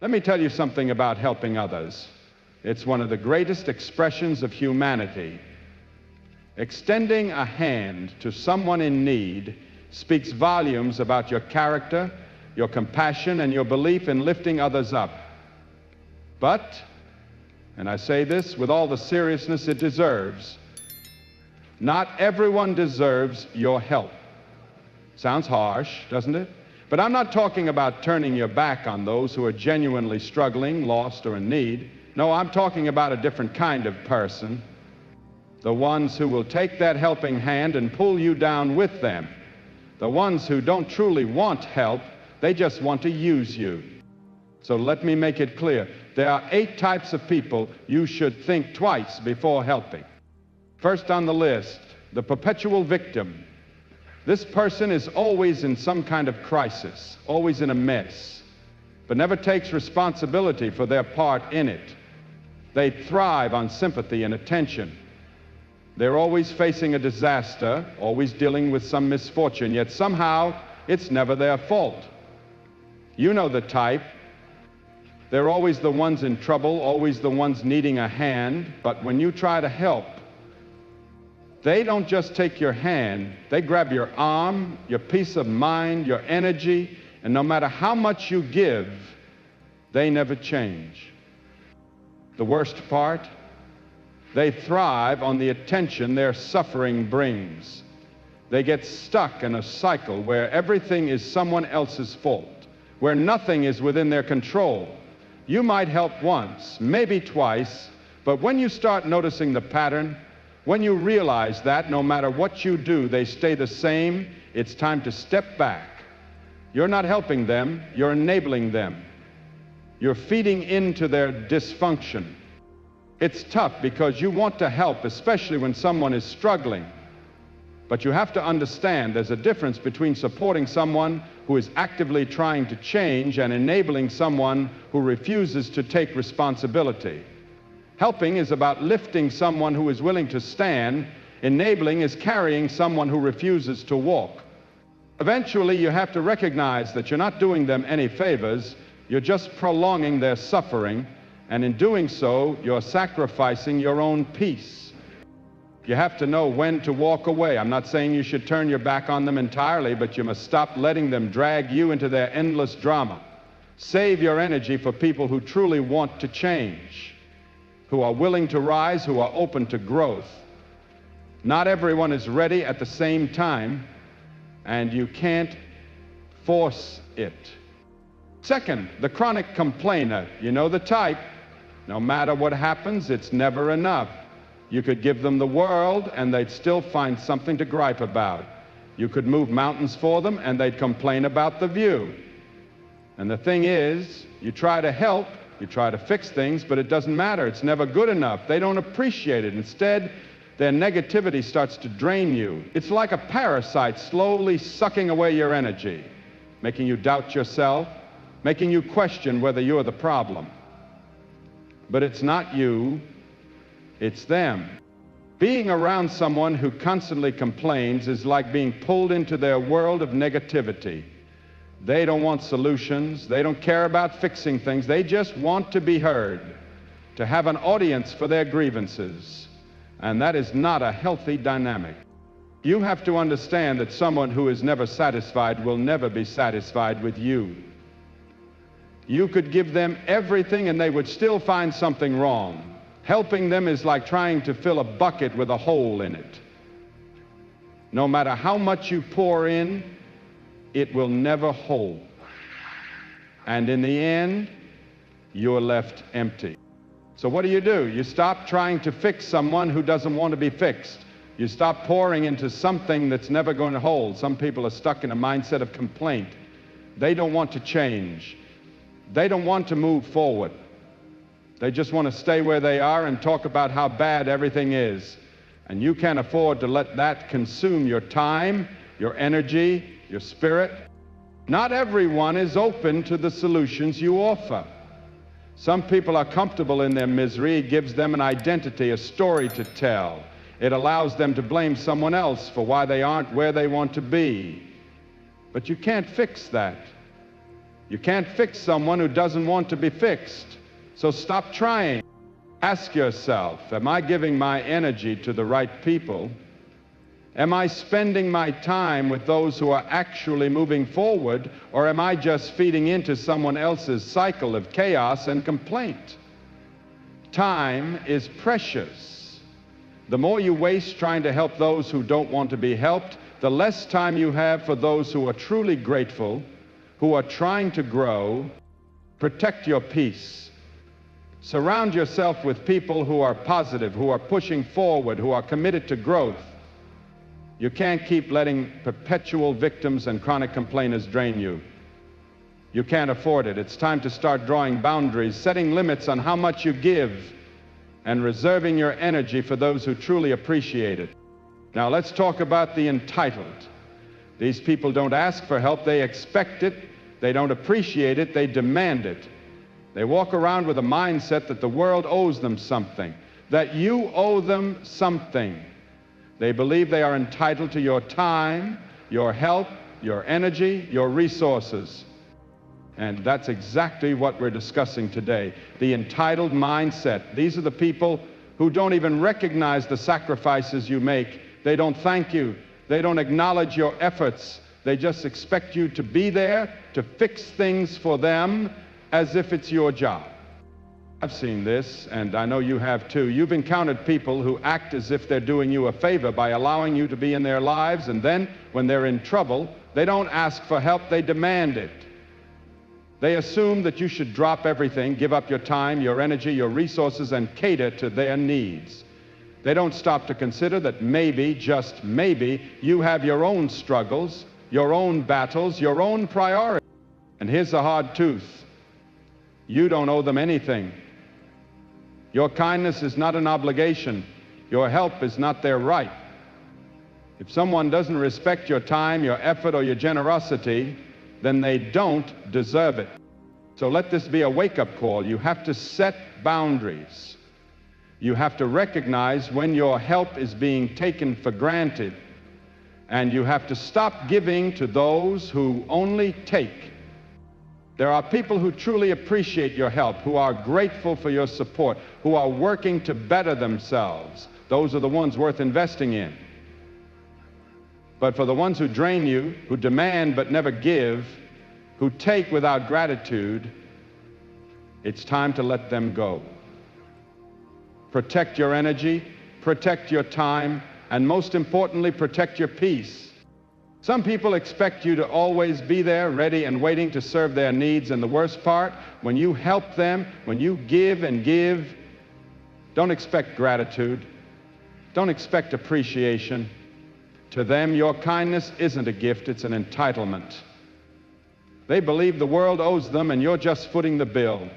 Let me tell you something about helping others. It's one of the greatest expressions of humanity. Extending a hand to someone in need speaks volumes about your character, your compassion, and your belief in lifting others up. But, and I say this with all the seriousness it deserves, not everyone deserves your help. Sounds harsh, doesn't it? But I'm not talking about turning your back on those who are genuinely struggling, lost, or in need. No, I'm talking about a different kind of person. The ones who will take that helping hand and pull you down with them. The ones who don't truly want help, they just want to use you. So let me make it clear. There are 8 types of people you should think twice before helping. First on the list, the perpetual victim. This person is always in some kind of crisis, always in a mess, but never takes responsibility for their part in it. They thrive on sympathy and attention. They're always facing a disaster, always dealing with some misfortune, yet somehow it's never their fault. You know the type. They're always the ones in trouble, always the ones needing a hand, but when you try to help, they don't just take your hand, they grab your arm, your peace of mind, your energy, and no matter how much you give, they never change. The worst part, they thrive on the attention their suffering brings. They get stuck in a cycle where everything is someone else's fault, where nothing is within their control. You might help once, maybe twice, but when you start noticing the pattern, when you realize that no matter what you do, they stay the same, it's time to step back. You're not helping them, you're enabling them. You're feeding into their dysfunction. It's tough because you want to help, especially when someone is struggling. But you have to understand there's a difference between supporting someone who is actively trying to change and enabling someone who refuses to take responsibility. Helping is about lifting someone who is willing to stand. Enabling is carrying someone who refuses to walk. Eventually, you have to recognize that you're not doing them any favors, you're just prolonging their suffering, and in doing so, you're sacrificing your own peace. You have to know when to walk away. I'm not saying you should turn your back on them entirely, but you must stop letting them drag you into their endless drama. Save your energy for people who truly want to change, who are willing to rise, who are open to growth. Not everyone is ready at the same time, and you can't force it. Second, the chronic complainer. You know the type. No matter what happens, it's never enough. You could give them the world, and they'd still find something to gripe about. You could move mountains for them, and they'd complain about the view. And the thing is, you try to help, you try to fix things, but it doesn't matter. It's never good enough. They don't appreciate it. Instead, their negativity starts to drain you. It's like a parasite slowly sucking away your energy, making you doubt yourself, making you question whether you're the problem. But it's not you, it's them. Being around someone who constantly complains is like being pulled into their world of negativity. They don't want solutions. They don't care about fixing things. They just want to be heard, to have an audience for their grievances. And that is not a healthy dynamic. You have to understand that someone who is never satisfied will never be satisfied with you. You could give them everything and they would still find something wrong. Helping them is like trying to fill a bucket with a hole in it. No matter how much you pour in, it will never hold. And in the end, you're left empty. So what do? You stop trying to fix someone who doesn't want to be fixed. You stop pouring into something that's never going to hold. Some people are stuck in a mindset of complaint. They don't want to change. They don't want to move forward. They just want to stay where they are and talk about how bad everything is. And you can't afford to let that consume your time, your energy, your spirit. Not everyone is open to the solutions you offer. Some people are comfortable in their misery. It gives them an identity, a story to tell. It allows them to blame someone else for why they aren't where they want to be. But you can't fix that. You can't fix someone who doesn't want to be fixed. So stop trying. Ask yourself, am I giving my energy to the right people? Am I spending my time with those who are actually moving forward, or am I just feeding into someone else's cycle of chaos and complaint? Time is precious. The more you waste trying to help those who don't want to be helped, the less time you have for those who are truly grateful, who are trying to grow. Protect your peace. Surround yourself with people who are positive, who are pushing forward, who are committed to growth. You can't keep letting perpetual victims and chronic complainers drain you. You can't afford it. It's time to start drawing boundaries, setting limits on how much you give, and reserving your energy for those who truly appreciate it. Now let's talk about the entitled. These people don't ask for help, they expect it. They don't appreciate it, they demand it. They walk around with a mindset that the world owes them something, that you owe them something. They believe they are entitled to your time, your help, your energy, your resources. And that's exactly what we're discussing today, the entitled mindset. These are the people who don't even recognize the sacrifices you make. They don't thank you. They don't acknowledge your efforts. They just expect you to be there to fix things for them as if it's your job. I've seen this, and I know you have too. You've encountered people who act as if they're doing you a favor by allowing you to be in their lives, and then when they're in trouble, they don't ask for help, they demand it. They assume that you should drop everything, give up your time, your energy, your resources, and cater to their needs. They don't stop to consider that maybe, just maybe, you have your own struggles, your own battles, your own priorities. And here's the hard truth. You don't owe them anything. Your kindness is not an obligation. Your help is not their right. If someone doesn't respect your time, your effort, or your generosity, then they don't deserve it. So let this be a wake-up call. You have to set boundaries. You have to recognize when your help is being taken for granted, and you have to stop giving to those who only take. There are people who truly appreciate your help, who are grateful for your support, who are working to better themselves. Those are the ones worth investing in. But for the ones who drain you, who demand but never give, who take without gratitude, it's time to let them go. Protect your energy, protect your time, and most importantly, protect your peace. Some people expect you to always be there, ready and waiting to serve their needs, and the worst part, when you help them, when you give and give, don't expect gratitude, don't expect appreciation. To them, your kindness isn't a gift, it's an entitlement. They believe the world owes them, and you're just footing the bill.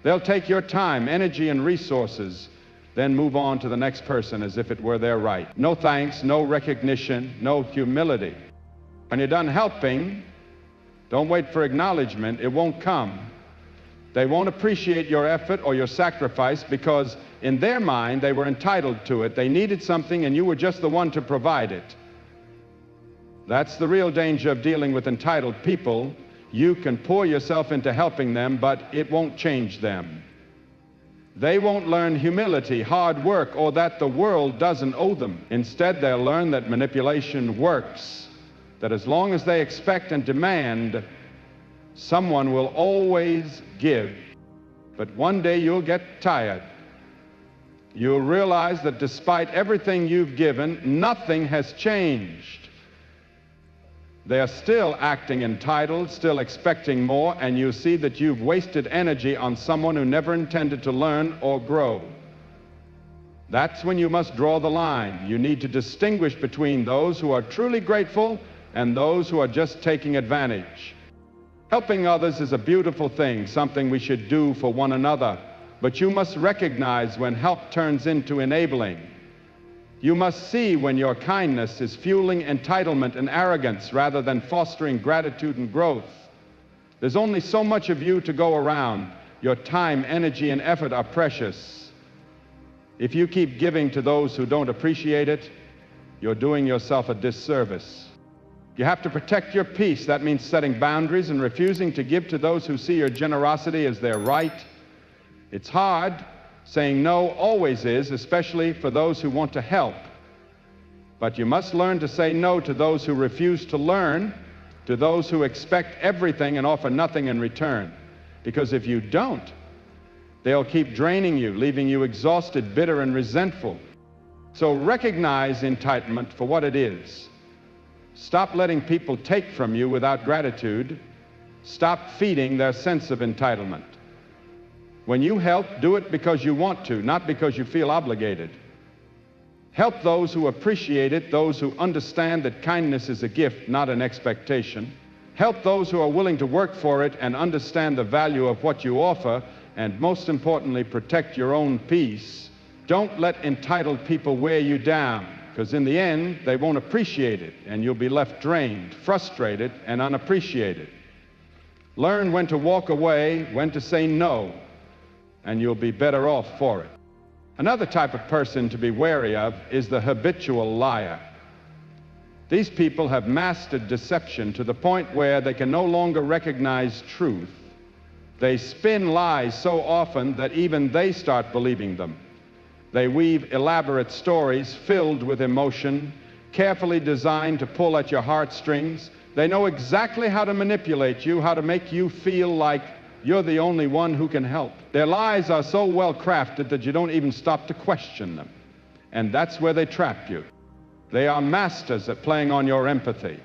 They'll take your time, energy, and resources, then move on to the next person as if it were their right. No thanks, no recognition, no humility. When you're done helping, don't wait for acknowledgement. It won't come. They won't appreciate your effort or your sacrifice because in their mind they were entitled to it. They needed something and you were just the one to provide it. That's the real danger of dealing with entitled people. You can pour yourself into helping them, but it won't change them. They won't learn humility, hard work, or that the world doesn't owe them. Instead, they'll learn that manipulation works, that as long as they expect and demand, someone will always give. But one day you'll get tired. You'll realize that despite everything you've given, nothing has changed. They are still acting entitled, still expecting more, and you see that you've wasted energy on someone who never intended to learn or grow. That's when you must draw the line. You need to distinguish between those who are truly grateful and those who are just taking advantage. Helping others is a beautiful thing, something we should do for one another, but you must recognize when help turns into enabling. You must see when your kindness is fueling entitlement and arrogance rather than fostering gratitude and growth. There's only so much of you to go around. Your time, energy, and effort are precious. If you keep giving to those who don't appreciate it, you're doing yourself a disservice. You have to protect your peace. That means setting boundaries and refusing to give to those who see your generosity as their right. It's hard. Saying no always is, especially for those who want to help. But you must learn to say no to those who refuse to learn, to those who expect everything and offer nothing in return. Because if you don't, they'll keep draining you, leaving you exhausted, bitter, and resentful. So recognize entitlement for what it is. Stop letting people take from you without gratitude. Stop feeding their sense of entitlement. When you help, do it because you want to, not because you feel obligated. Help those who appreciate it, those who understand that kindness is a gift, not an expectation. Help those who are willing to work for it and understand the value of what you offer, and most importantly, protect your own peace. Don't let entitled people wear you down, because in the end, they won't appreciate it, and you'll be left drained, frustrated, and unappreciated. Learn when to walk away, when to say no, and you'll be better off for it. Another type of person to be wary of is the habitual liar. These people have mastered deception to the point where they can no longer recognize truth. They spin lies so often that even they start believing them. They weave elaborate stories filled with emotion, carefully designed to pull at your heartstrings. They know exactly how to manipulate you, how to make you feel like you're the only one who can help. Their lies are so well crafted that you don't even stop to question them. And that's where they trap you. They are masters at playing on your empathy.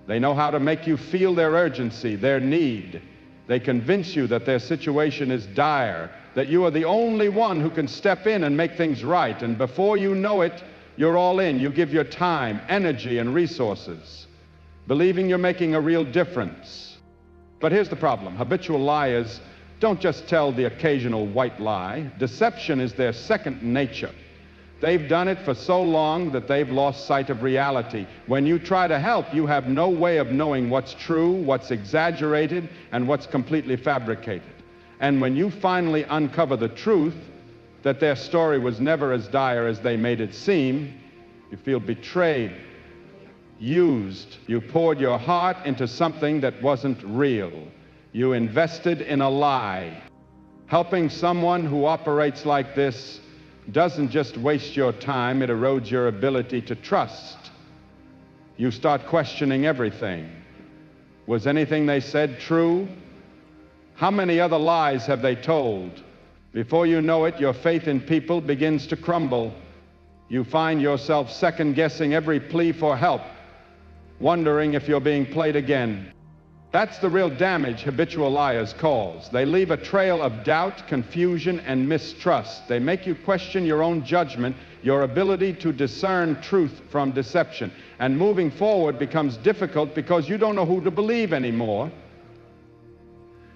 They know how to make you feel their urgency, their need. They convince you that their situation is dire, that you are the only one who can step in and make things right. And before you know it, you're all in. You give your time, energy, and resources, believing you're making a real difference. But here's the problem. Habitual liars don't just tell the occasional white lie. Deception is their second nature. They've done it for so long that they've lost sight of reality. When you try to help, you have no way of knowing what's true, what's exaggerated, and what's completely fabricated. And when you finally uncover the truth, that their story was never as dire as they made it seem, you feel betrayed, used. You poured your heart into something that wasn't real. You invested in a lie. Helping someone who operates like this doesn't just waste your time, it erodes your ability to trust. You start questioning everything. Was anything they said true? How many other lies have they told? Before you know it, your faith in people begins to crumble. You find yourself second-guessing every plea for help, wondering if you're being played again. That's the real damage habitual liars cause. They leave a trail of doubt, confusion, and mistrust. They make you question your own judgment, your ability to discern truth from deception. And moving forward becomes difficult because you don't know who to believe anymore.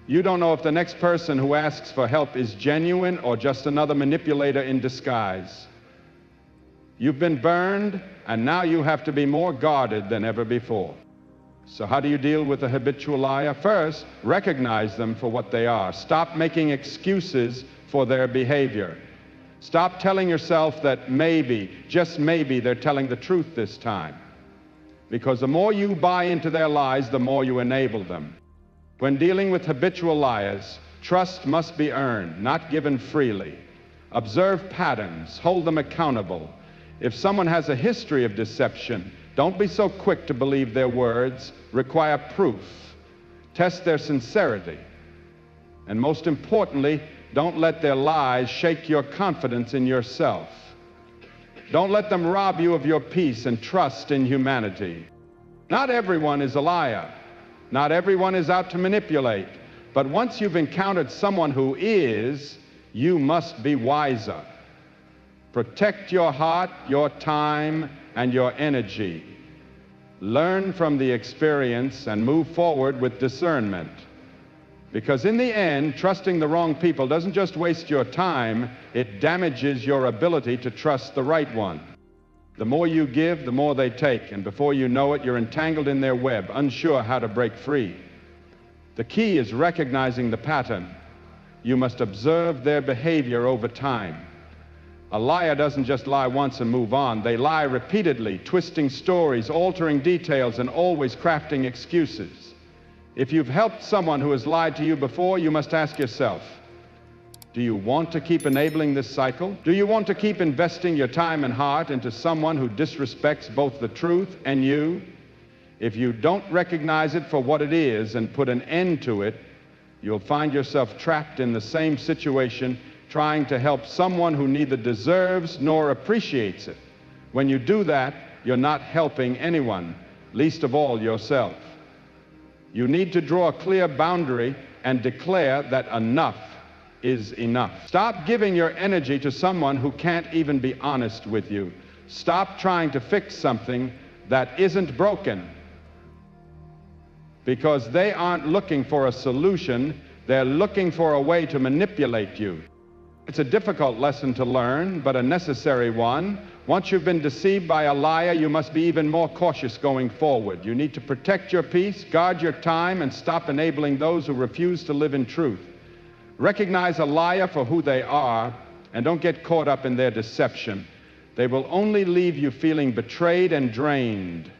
You don't know if the next person who asks for help is genuine or just another manipulator in disguise. You've been burned, and now you have to be more guarded than ever before. So how do you deal with a habitual liar? First, recognize them for what they are. Stop making excuses for their behavior. Stop telling yourself that maybe, just maybe, they're telling the truth this time. Because the more you buy into their lies, the more you enable them. When dealing with habitual liars, trust must be earned, not given freely. Observe patterns, hold them accountable. If someone has a history of deception, don't be so quick to believe their words. Require proof. Test their sincerity. And most importantly, don't let their lies shake your confidence in yourself. Don't let them rob you of your peace and trust in humanity. Not everyone is a liar. Not everyone is out to manipulate. But once you've encountered someone who is, you must be wiser. Protect your heart, your time, and your energy. Learn from the experience and move forward with discernment. Because in the end, trusting the wrong people doesn't just waste your time, it damages your ability to trust the right one. The more you give, the more they take, and before you know it, you're entangled in their web, unsure how to break free. The key is recognizing the pattern. You must observe their behavior over time. A liar doesn't just lie once and move on. They lie repeatedly, twisting stories, altering details, and always crafting excuses. If you've helped someone who has lied to you before, you must ask yourself, do you want to keep enabling this cycle? Do you want to keep investing your time and heart into someone who disrespects both the truth and you? If you don't recognize it for what it is and put an end to it, you'll find yourself trapped in the same situation, trying to help someone who neither deserves nor appreciates it. When you do that, you're not helping anyone, least of all yourself. You need to draw a clear boundary and declare that enough is enough. Stop giving your energy to someone who can't even be honest with you. Stop trying to fix something that isn't broken, because they aren't looking for a solution, they're looking for a way to manipulate you. It's a difficult lesson to learn, but a necessary one. Once you've been deceived by a liar, you must be even more cautious going forward. You need to protect your peace, guard your time, and stop enabling those who refuse to live in truth. Recognize a liar for who they are, and don't get caught up in their deception. They will only leave you feeling betrayed and drained,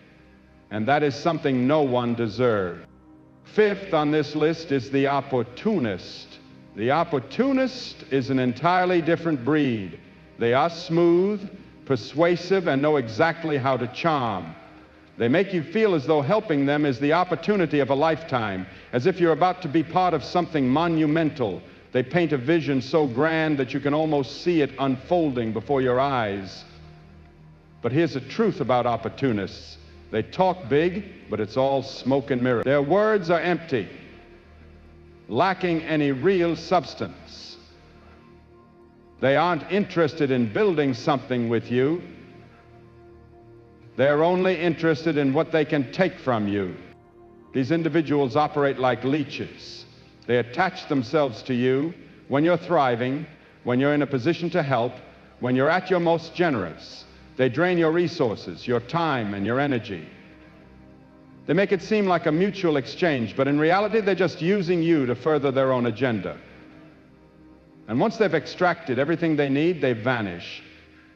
and that is something no one deserves. Fifth on this list is the opportunist. The opportunist is an entirely different breed. They are smooth, persuasive, and know exactly how to charm. They make you feel as though helping them is the opportunity of a lifetime, as if you're about to be part of something monumental. They paint a vision so grand that you can almost see it unfolding before your eyes. But here's the truth about opportunists. They talk big, but it's all smoke and mirrors. Their words are empty, lacking any real substance. They aren't interested in building something with you. They're only interested in what they can take from you. These individuals operate like leeches. They attach themselves to you when you're thriving, when you're in a position to help, when you're at your most generous. They drain your resources, your time, and your energy. They make it seem like a mutual exchange, but in reality, they're just using you to further their own agenda. And once they've extracted everything they need, they vanish.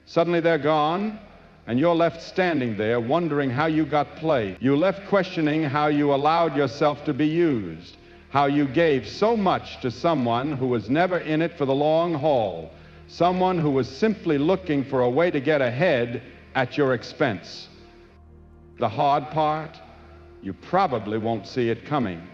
Suddenly they're gone, and you're left standing there wondering how you got played. You're left questioning how you allowed yourself to be used, how you gave so much to someone who was never in it for the long haul, someone who was simply looking for a way to get ahead at your expense. The hard part, you probably won't see it coming.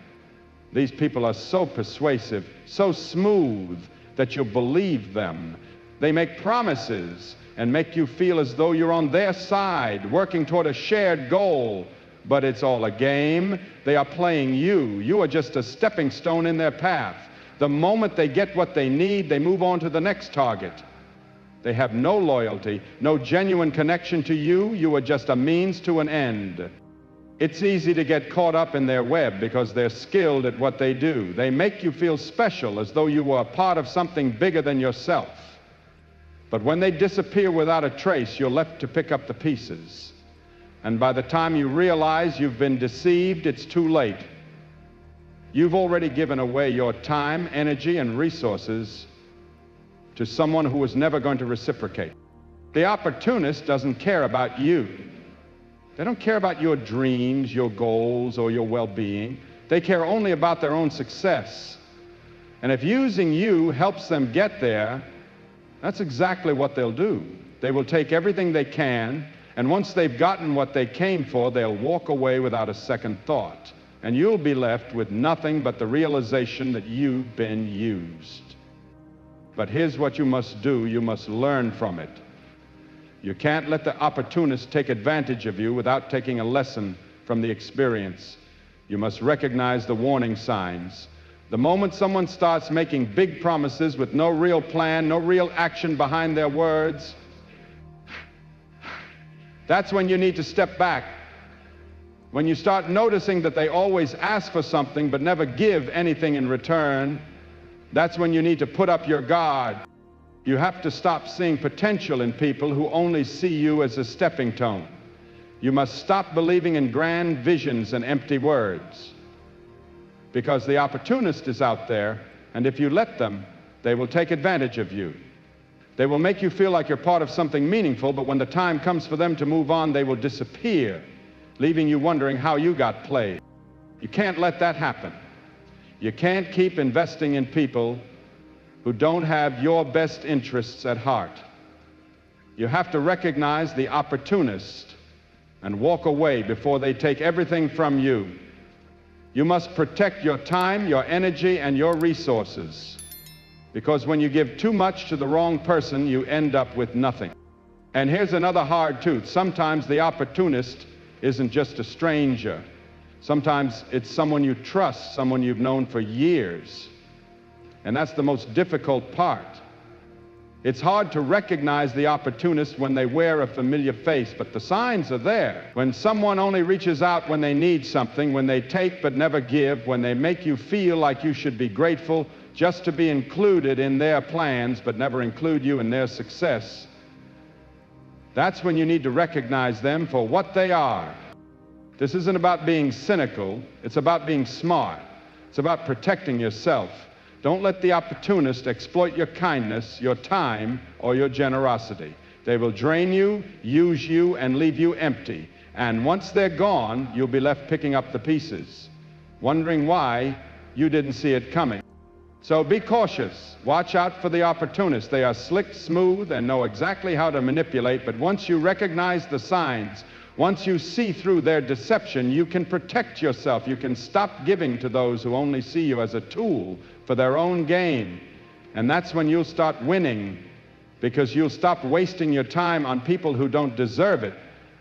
These people are so persuasive, so smooth, that you'll believe them. They make promises and make you feel as though you're on their side, working toward a shared goal. But it's all a game. They are playing you. You are just a stepping stone in their path. The moment they get what they need, they move on to the next target. They have no loyalty, no genuine connection to you. You are just a means to an end. It's easy to get caught up in their web because they're skilled at what they do. They make you feel special, as though you were a part of something bigger than yourself. But when they disappear without a trace, you're left to pick up the pieces. And by the time you realize you've been deceived, it's too late. You've already given away your time, energy, and resources to someone who is never going to reciprocate. The opportunist doesn't care about you. They don't care about your dreams, your goals, or your well-being. They care only about their own success. And if using you helps them get there, that's exactly what they'll do. They will take everything they can, and once they've gotten what they came for, they'll walk away without a second thought. And you'll be left with nothing but the realization that you've been used. But here's what you must do. You must learn from it. You can't let the opportunist take advantage of you without taking a lesson from the experience. You must recognize the warning signs. The moment someone starts making big promises with no real plan, no real action behind their words, that's when you need to step back. When you start noticing that they always ask for something but never give anything in return, that's when you need to put up your guard. You have to stop seeing potential in people who only see you as a stepping stone. You must stop believing in grand visions and empty words, because the opportunist is out there, and if you let them, they will take advantage of you. They will make you feel like you're part of something meaningful, but when the time comes for them to move on, they will disappear, leaving you wondering how you got played. You can't let that happen. You can't keep investing in people who don't have your best interests at heart. You have to recognize the opportunist and walk away before they take everything from you. You must protect your time, your energy, and your resources, because when you give too much to the wrong person, you end up with nothing. And here's another hard truth. Sometimes the opportunist isn't just a stranger. Sometimes it's someone you trust, someone you've known for years. And that's the most difficult part. It's hard to recognize the opportunist when they wear a familiar face, but the signs are there. When someone only reaches out when they need something, when they take but never give, when they make you feel like you should be grateful just to be included in their plans but never include you in their success, that's when you need to recognize them for what they are. This isn't about being cynical, it's about being smart. It's about protecting yourself. Don't let the opportunist exploit your kindness, your time, or your generosity. They will drain you, use you, and leave you empty. And once they're gone, you'll be left picking up the pieces, wondering why you didn't see it coming. So be cautious. Watch out for the opportunists. They are slick, smooth, and know exactly how to manipulate, but once you recognize the signs, once you see through their deception, you can protect yourself. You can stop giving to those who only see you as a tool for their own gain. And that's when you'll start winning, because you'll stop wasting your time on people who don't deserve it,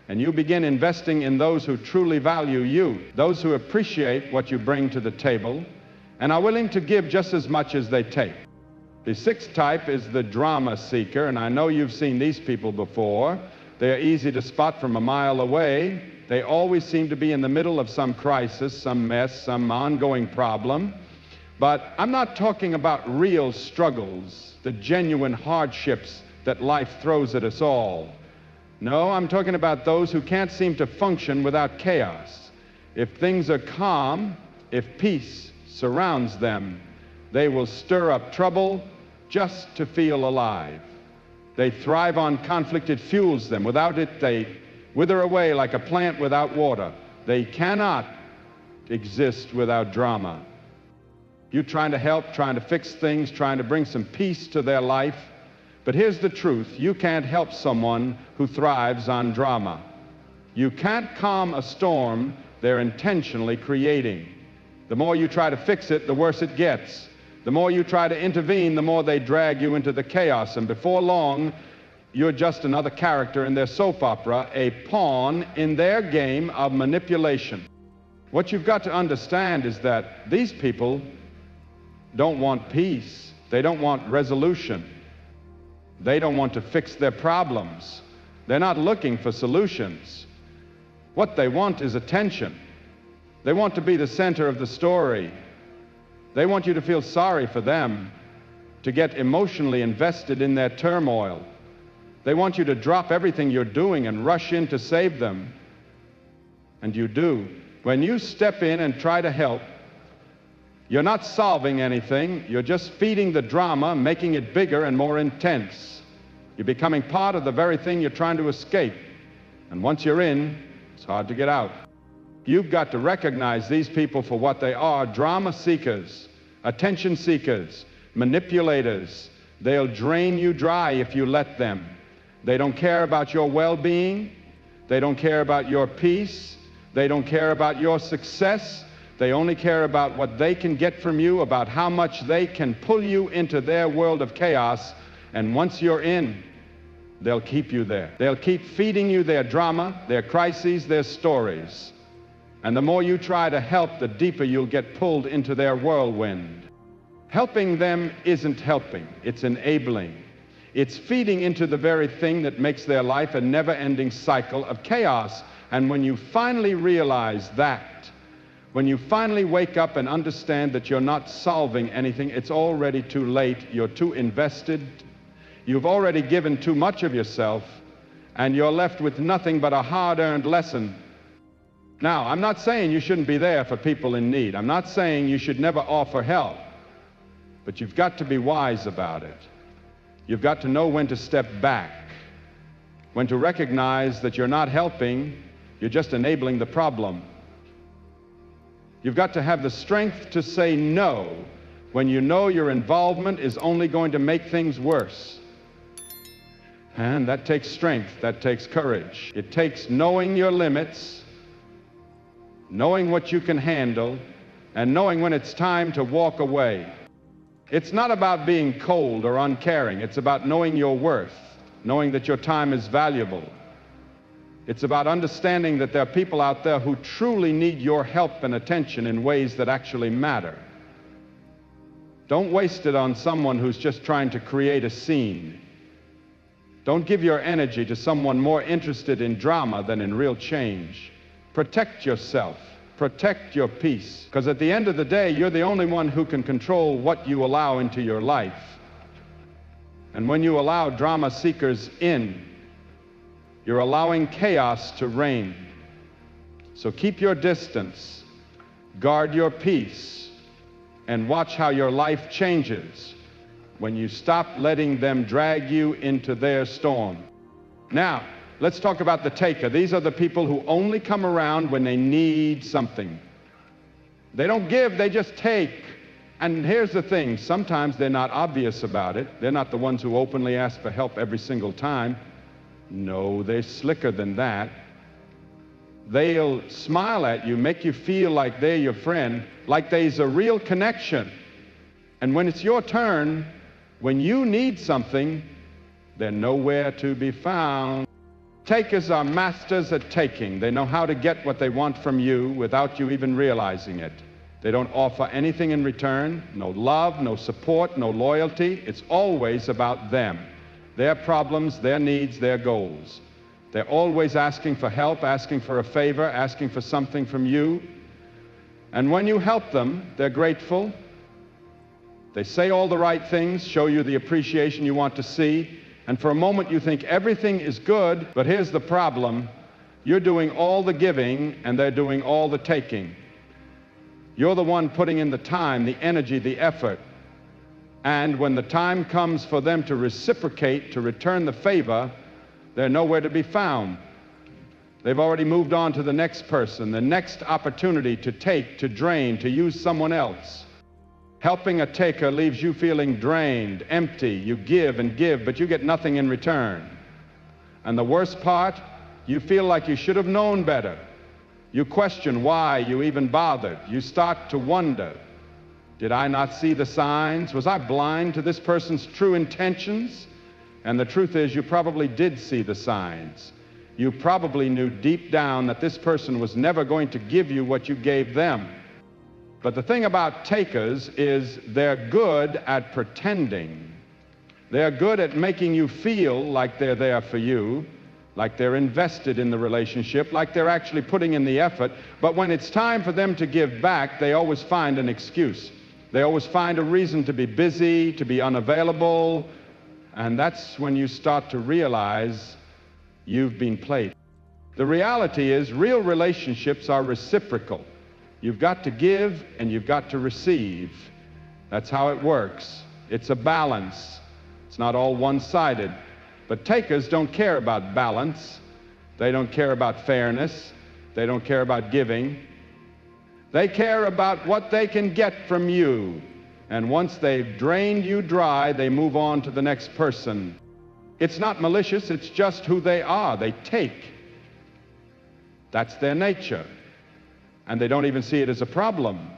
and you begin investing in those who truly value you, those who appreciate what you bring to the table and are willing to give just as much as they take. The sixth type is the drama seeker, and I know you've seen these people before. They're easy to spot from a mile away. They always seem to be in the middle of some crisis, some mess, some ongoing problem. But I'm not talking about real struggles, the genuine hardships that life throws at us all. No, I'm talking about those who can't seem to function without chaos. If things are calm, if peace surrounds them, they will stir up trouble just to feel alive. They thrive on conflict. It fuels them. Without it, they wither away like a plant without water. They cannot exist without drama. You trying to help, trying to fix things, trying to bring some peace to their life. But here's the truth. You can't help someone who thrives on drama. You can't calm a storm they're intentionally creating. The more you try to fix it, the worse it gets. The more you try to intervene, the more they drag you into the chaos. And before long, you're just another character in their soap opera, a pawn in their game of manipulation. What you've got to understand is that these people don't want peace. They don't want resolution. They don't want to fix their problems. They're not looking for solutions. What they want is attention. They want to be the center of the story. They want you to feel sorry for them, to get emotionally invested in their turmoil. They want you to drop everything you're doing and rush in to save them. And you do. When you step in and try to help, you're not solving anything. You're just feeding the drama, making it bigger and more intense. You're becoming part of the very thing you're trying to escape. And once you're in, it's hard to get out. You've got to recognize these people for what they are: drama seekers, attention seekers, manipulators. They'll drain you dry if you let them. They don't care about your well-being. They don't care about your peace. They don't care about your success. They only care about what they can get from you, about how much they can pull you into their world of chaos. And once you're in, they'll keep you there. They'll keep feeding you their drama, their crises, their stories. And the more you try to help, the deeper you'll get pulled into their whirlwind. Helping them isn't helping, it's enabling. It's feeding into the very thing that makes their life a never-ending cycle of chaos. And when you finally realize that, when you finally wake up and understand that you're not solving anything, it's already too late. You're too invested. You've already given too much of yourself, and you're left with nothing but a hard-earned lesson. Now, I'm not saying you shouldn't be there for people in need. I'm not saying you should never offer help. But you've got to be wise about it. You've got to know when to step back, when to recognize that you're not helping, you're just enabling the problem. You've got to have the strength to say no when you know your involvement is only going to make things worse. And that takes strength, that takes courage. It takes knowing your limits, knowing what you can handle, and knowing when it's time to walk away. It's not about being cold or uncaring. It's about knowing your worth, knowing that your time is valuable. It's about understanding that there are people out there who truly need your help and attention in ways that actually matter. Don't waste it on someone who's just trying to create a scene. Don't give your energy to someone more interested in drama than in real change. Protect yourself. Protect your peace. Because at the end of the day, you're the only one who can control what you allow into your life. And when you allow drama seekers in, you're allowing chaos to reign. So keep your distance, guard your peace, and watch how your life changes when you stop letting them drag you into their storm. Now, let's talk about the taker. These are the people who only come around when they need something. They don't give, they just take. And here's the thing, sometimes they're not obvious about it. They're not the ones who openly ask for help every single time. No, they're slicker than that. They'll smile at you, make you feel like they're your friend, like there's a real connection. And when it's your turn, when you need something, they're nowhere to be found. Takers are masters at taking. They know how to get what they want from you without you even realizing it. They don't offer anything in return, no love, no support, no loyalty. It's always about them. Their problems, their needs, their goals. They're always asking for help, asking for a favor, asking for something from you. And when you help them, they're grateful. They say all the right things, show you the appreciation you want to see. And for a moment you think everything is good, but here's the problem. You're doing all the giving and they're doing all the taking. You're the one putting in the time, the energy, the effort. And when the time comes for them to reciprocate, to return the favor, they're nowhere to be found. They've already moved on to the next person, the next opportunity to take, to drain, to use someone else. Helping a taker leaves you feeling drained, empty. You give and give, but you get nothing in return. And the worst part, you feel like you should have known better. You question why you even bothered. You start to wonder, did I not see the signs? Was I blind to this person's true intentions? And the truth is, you probably did see the signs. You probably knew deep down that this person was never going to give you what you gave them. But the thing about takers is they're good at pretending. They're good at making you feel like they're there for you, like they're invested in the relationship, like they're actually putting in the effort. But when it's time for them to give back, they always find an excuse. They always find a reason to be busy, to be unavailable, and that's when you start to realize you've been played. The reality is, real relationships are reciprocal. You've got to give and you've got to receive. That's how it works. It's a balance. It's not all one-sided. But takers don't care about balance. They don't care about fairness. They don't care about giving. They care about what they can get from you. And once they've drained you dry, they move on to the next person. It's not malicious, it's just who they are. They take. That's their nature. And they don't even see it as a problem.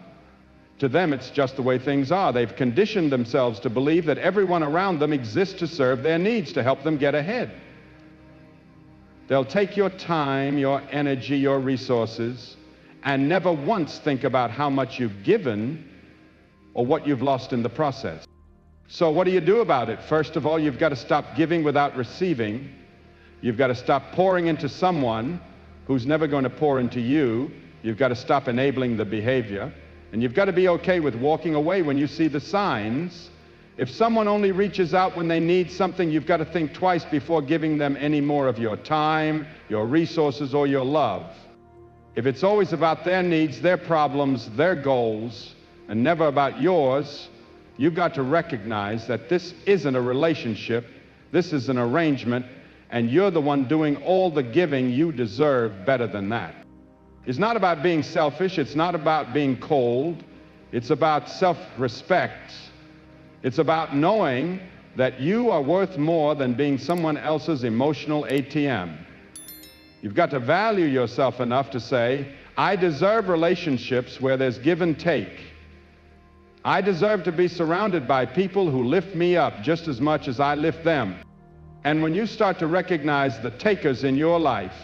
To them, it's just the way things are. They've conditioned themselves to believe that everyone around them exists to serve their needs, to help them get ahead. They'll take your time, your energy, your resources, and never once think about how much you've given or what you've lost in the process. So what do you do about it? First of all, you've got to stop giving without receiving. You've got to stop pouring into someone who's never going to pour into you. You've got to stop enabling the behavior. And you've got to be okay with walking away when you see the signs. If someone only reaches out when they need something, you've got to think twice before giving them any more of your time, your resources, or your love. If it's always about their needs, their problems, their goals, and never about yours, You've got to recognize that this isn't a relationship, this is an arrangement, and you're the one doing all the giving. You deserve better than that. It's not about being selfish, it's not about being cold, it's about self-respect. It's about knowing that you are worth more than being someone else's emotional ATM. You've got to value yourself enough to say, I deserve relationships where there's give and take. I deserve to be surrounded by people who lift me up just as much as I lift them. And when you start to recognize the takers in your life,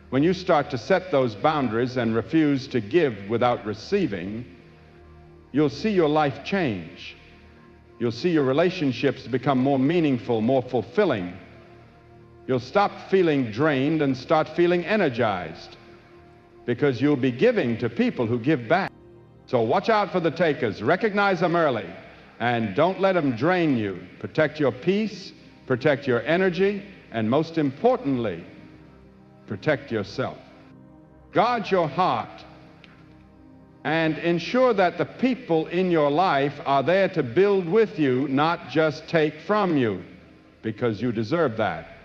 when you start to set those boundaries and refuse to give without receiving, you'll see your life change. You'll see your relationships become more meaningful, more fulfilling. You'll stop feeling drained and start feeling energized, because you'll be giving to people who give back. So watch out for the takers. Recognize them early, and don't let them drain you. Protect your peace, protect your energy, and most importantly, protect yourself. Guard your heart and ensure that the people in your life are there to build with you, not just take from you, because you deserve that.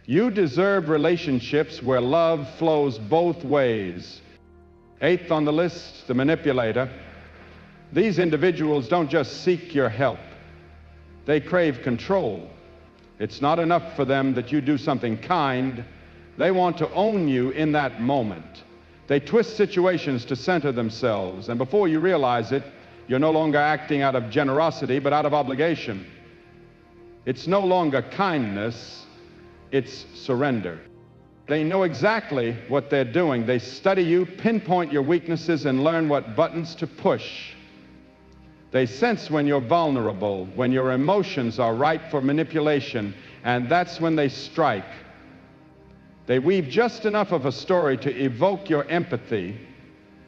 You deserve relationships where love flows both ways. 8th on the list, the manipulator. These individuals don't just seek your help. They crave control. It's not enough for them that you do something kind. They want to own you in that moment. They twist situations to center themselves, and before you realize it, you're no longer acting out of generosity, but out of obligation. It's no longer kindness, it's surrender. They know exactly what they're doing. They study you, pinpoint your weaknesses, and learn what buttons to push. They sense when you're vulnerable, when your emotions are ripe for manipulation, and that's when they strike. They weave just enough of a story to evoke your empathy,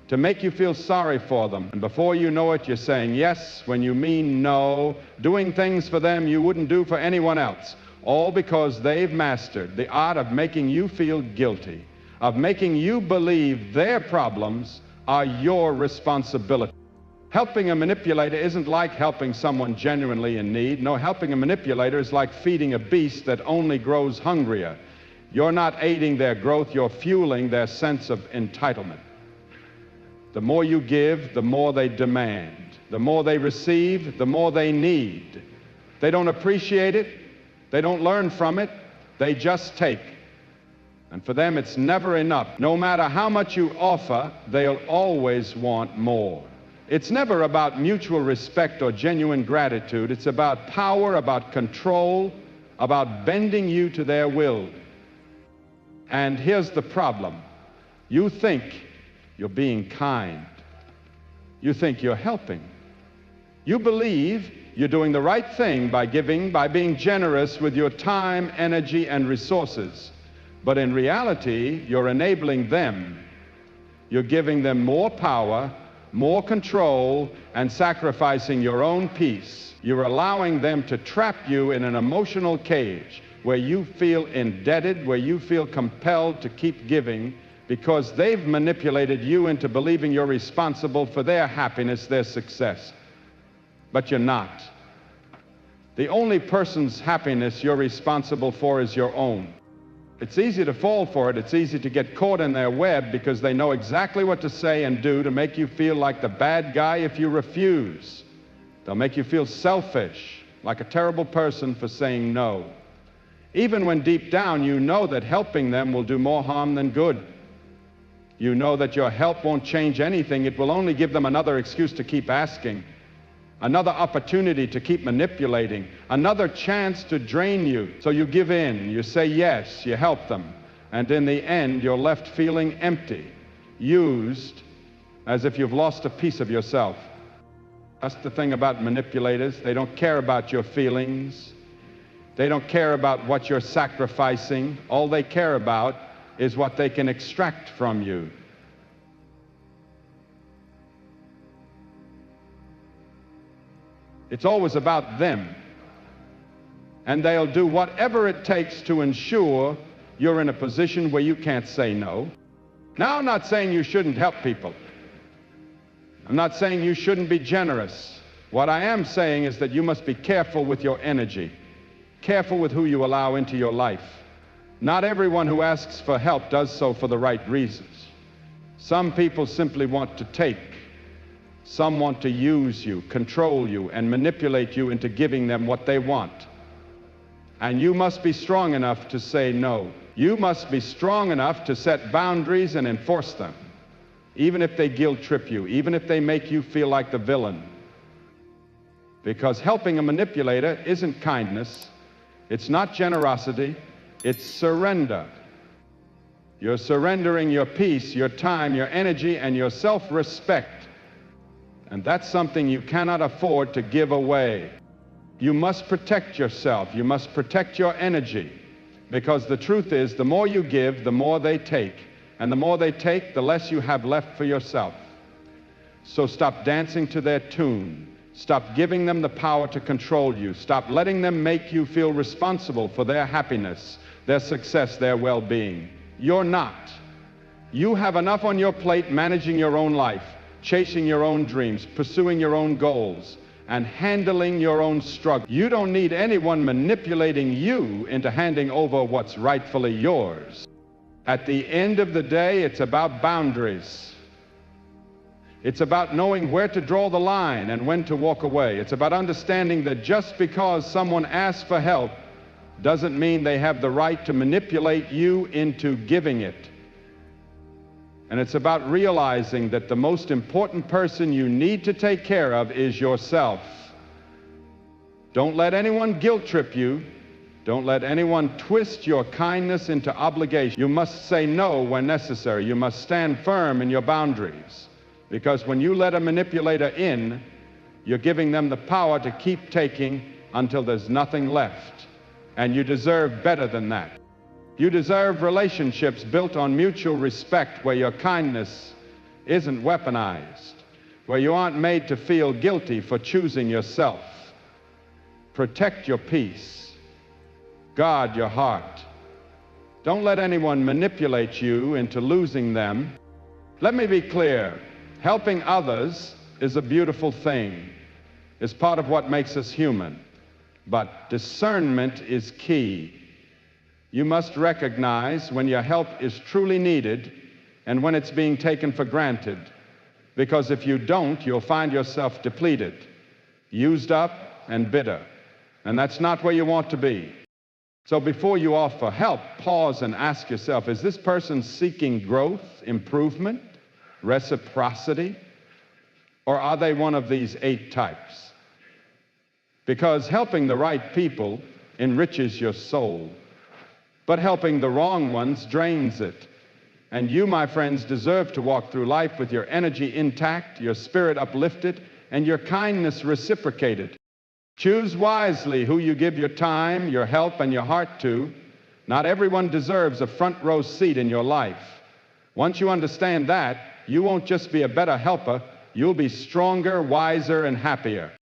to make you feel sorry for them. And before you know it, you're saying yes when you mean no, doing things for them you wouldn't do for anyone else, all because they've mastered the art of making you feel guilty, of making you believe their problems are your responsibility. Helping a manipulator isn't like helping someone genuinely in need. No, helping a manipulator is like feeding a beast that only grows hungrier. You're not aiding their growth, you're fueling their sense of entitlement. The more you give, the more they demand. The more they receive, the more they need. They don't appreciate it, they don't learn from it, they just take. And for them, it's never enough. No matter how much you offer, they'll always want more. It's never about mutual respect or genuine gratitude. It's about power, about control, about bending you to their will. And here's the problem. You think you're being kind. You think you're helping. You believe you're doing the right thing by giving, by being generous with your time, energy, and resources. But in reality, you're enabling them. You're giving them more power, more control, and sacrificing your own peace. You're allowing them to trap you in an emotional cage where you feel indebted, where you feel compelled to keep giving because they've manipulated you into believing you're responsible for their happiness, their success. But you're not. The only person's happiness you're responsible for is your own. It's easy to fall for it. It's easy to get caught in their web because they know exactly what to say and do to make you feel like the bad guy if you refuse. They'll make you feel selfish, like a terrible person for saying no. Even when deep down you know that helping them will do more harm than good. You know that your help won't change anything. It will only give them another excuse to keep asking, another opportunity to keep manipulating, another chance to drain you. So you give in, you say yes, you help them, and in the end you're left feeling empty, used, as if you've lost a piece of yourself. That's the thing about manipulators. They don't care about your feelings. They don't care about what you're sacrificing. All they care about is what they can extract from you. It's always about them. And they'll do whatever it takes to ensure you're in a position where you can't say no. Now, I'm not saying you shouldn't help people. I'm not saying you shouldn't be generous. What I am saying is that you must be careful with your energy, careful with who you allow into your life. Not everyone who asks for help does so for the right reasons. Some people simply want to take. Some want to use you, control you, and manipulate you into giving them what they want. And you must be strong enough to say no. You must be strong enough to set boundaries and enforce them, even if they guilt trip you, even if they make you feel like the villain. Because helping a manipulator isn't kindness, it's not generosity, it's surrender. You're surrendering your peace, your time, your energy, and your self-respect. And that's something you cannot afford to give away. You must protect yourself. You must protect your energy. Because the truth is, the more you give, the more they take. And the more they take, the less you have left for yourself. So stop dancing to their tune. Stop giving them the power to control you. Stop letting them make you feel responsible for their happiness, their success, their well-being. You're not. You have enough on your plate managing your own life, chasing your own dreams, pursuing your own goals, and handling your own struggle. You don't need anyone manipulating you into handing over what's rightfully yours. At the end of the day, it's about boundaries. It's about knowing where to draw the line and when to walk away. It's about understanding that just because someone asks for help doesn't mean they have the right to manipulate you into giving it. And it's about realizing that the most important person you need to take care of is yourself. Don't let anyone guilt trip you. Don't let anyone twist your kindness into obligation. You must say no when necessary. You must stand firm in your boundaries. Because when you let a manipulator in, you're giving them the power to keep taking until there's nothing left. And you deserve better than that. You deserve relationships built on mutual respect, where your kindness isn't weaponized, where you aren't made to feel guilty for choosing yourself. Protect your peace. Guard your heart. Don't let anyone manipulate you into losing them. Let me be clear. Helping others is a beautiful thing. It's part of what makes us human. But discernment is key. You must recognize when your help is truly needed and when it's being taken for granted. Because if you don't, you'll find yourself depleted, used up, and bitter. And that's not where you want to be. So before you offer help, pause and ask yourself, is this person seeking growth, improvement, reciprocity? Or are they one of these 8 types? Because helping the right people enriches your soul, but helping the wrong ones drains it. And you, my friends, deserve to walk through life with your energy intact, your spirit uplifted, and your kindness reciprocated. Choose wisely who you give your time, your help, and your heart to. Not everyone deserves a front row seat in your life. Once you understand that, you won't just be a better helper, you'll be stronger, wiser, and happier.